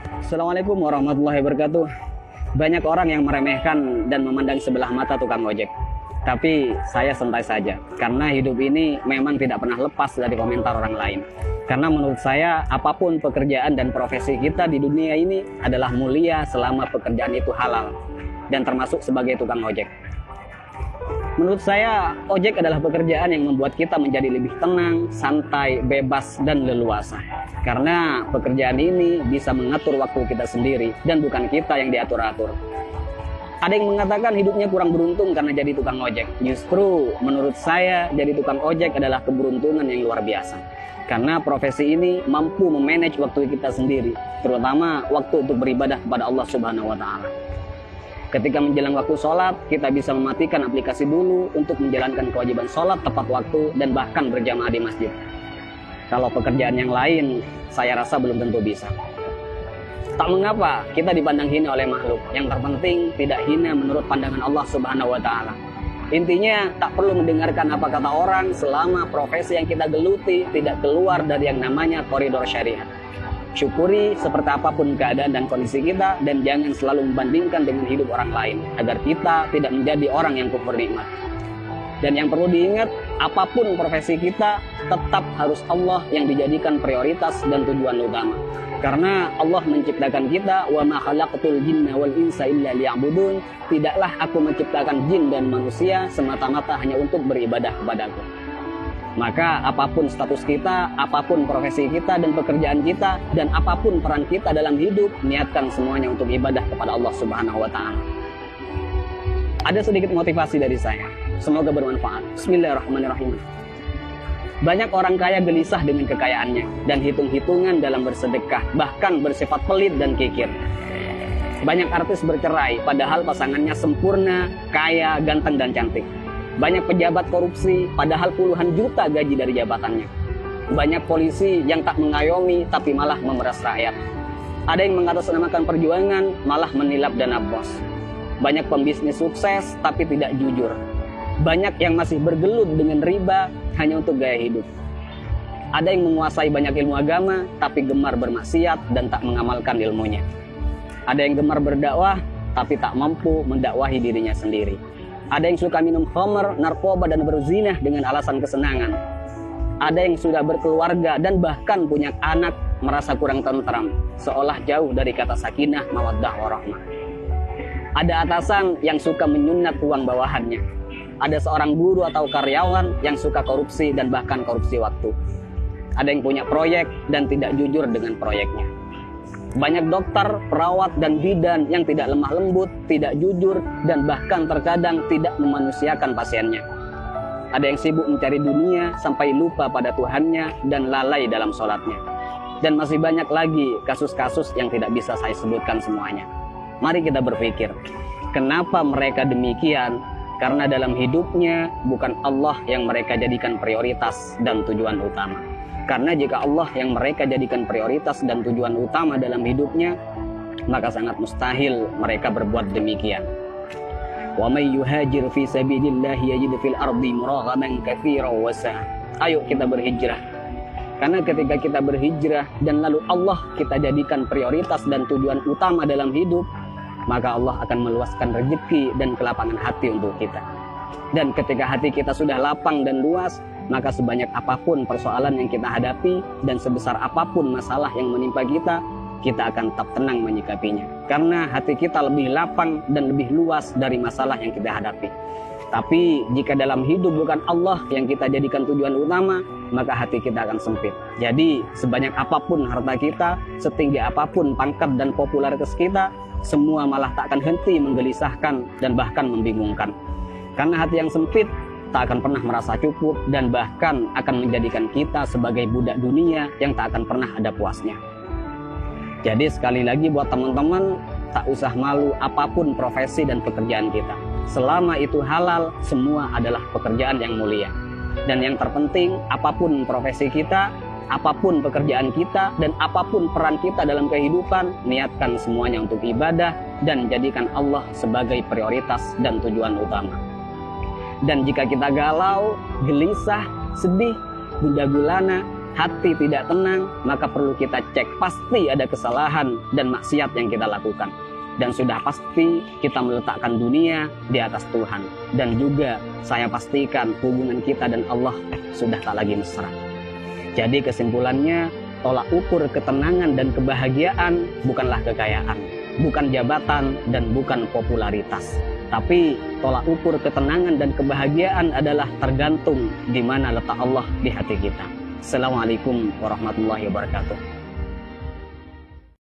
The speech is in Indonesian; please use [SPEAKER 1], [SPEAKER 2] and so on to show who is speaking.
[SPEAKER 1] Assalamualaikum warahmatullahi wabarakatuh. Banyak orang yang meremehkan dan memandang sebelah mata tukang ojek. Tapi saya santai saja, karena hidup ini memang tidak pernah lepas dari komentar orang lain. Karena menurut saya, apapun pekerjaan dan profesi kita di dunia ini adalah mulia selama pekerjaan itu halal, dan termasuk sebagai tukang ojek. Menurut saya, ojek adalah pekerjaan yang membuat kita menjadi lebih tenang, santai, bebas, dan leluasa. Karena pekerjaan ini bisa mengatur waktu kita sendiri, dan bukan kita yang diatur-atur. Ada yang mengatakan hidupnya kurang beruntung karena jadi tukang ojek. Justru, menurut saya, jadi tukang ojek adalah keberuntungan yang luar biasa. Karena profesi ini mampu memanage waktu kita sendiri, terutama waktu untuk beribadah kepada Allah Subhanahu wa Ta'ala. Ketika menjelang waktu sholat, kita bisa mematikan aplikasi dulu untuk menjalankan kewajiban sholat tepat waktu dan bahkan berjamaah di masjid. Kalau pekerjaan yang lain, saya rasa belum tentu bisa. Tak mengapa kita dipandang hina oleh makhluk. Yang terpenting tidak hina menurut pandangan Allah Subhanahu wa Ta'ala. Intinya tak perlu mendengarkan apa kata orang selama profesi yang kita geluti tidak keluar dari yang namanya koridor syariat. Syukuri seperti apapun keadaan dan kondisi kita, dan jangan selalu membandingkan dengan hidup orang lain agar kita tidak menjadi orang yang kufur nikmat. Dan yang perlu diingat, apapun profesi kita tetap harus Allah yang dijadikan prioritas dan tujuan utama. Karena Allah menciptakan kita, wa ma khalaqtul jinna wal insa illa liya'budun. Tidaklah aku menciptakan jin dan manusia semata-mata hanya untuk beribadah kepadaku. Maka apapun status kita, apapun profesi kita dan pekerjaan kita, dan apapun peran kita dalam hidup, niatkan semuanya untuk ibadah kepada Allah Subhanahu wa Ta'ala. Ada sedikit motivasi dari saya, semoga bermanfaat. Bismillahirrahmanirrahim. Banyak orang kaya gelisah dengan kekayaannya dan hitung-hitungan dalam bersedekah, bahkan bersifat pelit dan kikir. Banyak artis bercerai padahal pasangannya sempurna, kaya, ganteng dan cantik. Banyak pejabat korupsi, padahal puluhan juta gaji dari jabatannya. Banyak polisi yang tak mengayomi, tapi malah memeras rakyat. Ada yang mengatasnamakan perjuangan, malah menilap dana bos. Banyak pembisnis sukses, tapi tidak jujur. Banyak yang masih bergelut dengan riba, hanya untuk gaya hidup. Ada yang menguasai banyak ilmu agama, tapi gemar bermaksiat dan tak mengamalkan ilmunya. Ada yang gemar berdakwah, tapi tak mampu mendakwahi dirinya sendiri. Ada yang suka minum khamr, narkoba, dan berzinah dengan alasan kesenangan. Ada yang sudah berkeluarga dan bahkan punya anak merasa kurang tentram, seolah jauh dari kata sakinah, mawaddah, warahmah. Ada atasan yang suka menyunat uang bawahannya. Ada seorang guru atau karyawan yang suka korupsi dan bahkan korupsi waktu. Ada yang punya proyek dan tidak jujur dengan proyeknya. Banyak dokter, perawat, dan bidan yang tidak lemah lembut, tidak jujur, dan bahkan terkadang tidak memanusiakan pasiennya. Ada yang sibuk mencari dunia sampai lupa pada Tuhannya dan lalai dalam sholatnya. Dan masih banyak lagi kasus-kasus yang tidak bisa saya sebutkan semuanya. Mari kita berpikir, kenapa mereka demikian? Karena dalam hidupnya bukan Allah yang mereka jadikan prioritas dan tujuan utama. Karena jika Allah yang mereka jadikan prioritas dan tujuan utama dalam hidupnya, maka sangat mustahil mereka berbuat demikian. Wa may yuhajir fi sabilillah yajid fil ardi muraghaman katsiran wa sa'a. Ayo kita berhijrah. Karena ketika kita berhijrah dan lalu Allah kita jadikan prioritas dan tujuan utama dalam hidup, maka Allah akan meluaskan rezeki dan kelapangan hati untuk kita. Dan ketika hati kita sudah lapang dan luas, maka sebanyak apapun persoalan yang kita hadapi dan sebesar apapun masalah yang menimpa kita, kita akan tetap tenang menyikapinya. Karena hati kita lebih lapang dan lebih luas dari masalah yang kita hadapi. Tapi jika dalam hidup bukan Allah yang kita jadikan tujuan utama, maka hati kita akan sempit. Jadi sebanyak apapun harta kita, setinggi apapun pangkat dan popularitas kita, semua malah tak akan henti menggelisahkan dan bahkan membingungkan. Karena hati yang sempit tak akan pernah merasa cukup dan bahkan akan menjadikan kita sebagai budak dunia yang tak akan pernah ada puasnya. Jadi sekali lagi buat teman-teman, tak usah malu apapun profesi dan pekerjaan kita. Selama itu halal, semua adalah pekerjaan yang mulia. Dan yang terpenting, apapun profesi kita, apapun pekerjaan kita, dan apapun peran kita dalam kehidupan, niatkan semuanya untuk ibadah dan jadikan Allah sebagai prioritas dan tujuan utama. Dan jika kita galau, gelisah, sedih, gundah gulana, hati tidak tenang, maka perlu kita cek, pasti ada kesalahan dan maksiat yang kita lakukan. Dan sudah pasti kita meletakkan dunia di atas Tuhan. Dan juga saya pastikan hubungan kita dan Allah sudah tak lagi mesra. Jadi kesimpulannya, tolak ukur ketenangan dan kebahagiaan bukanlah kekayaan, bukan jabatan, dan bukan popularitas. Tapi tolak ukur ketenangan dan kebahagiaan adalah tergantung di mana letak Allah di hati kita. Assalamualaikum warahmatullahi wabarakatuh.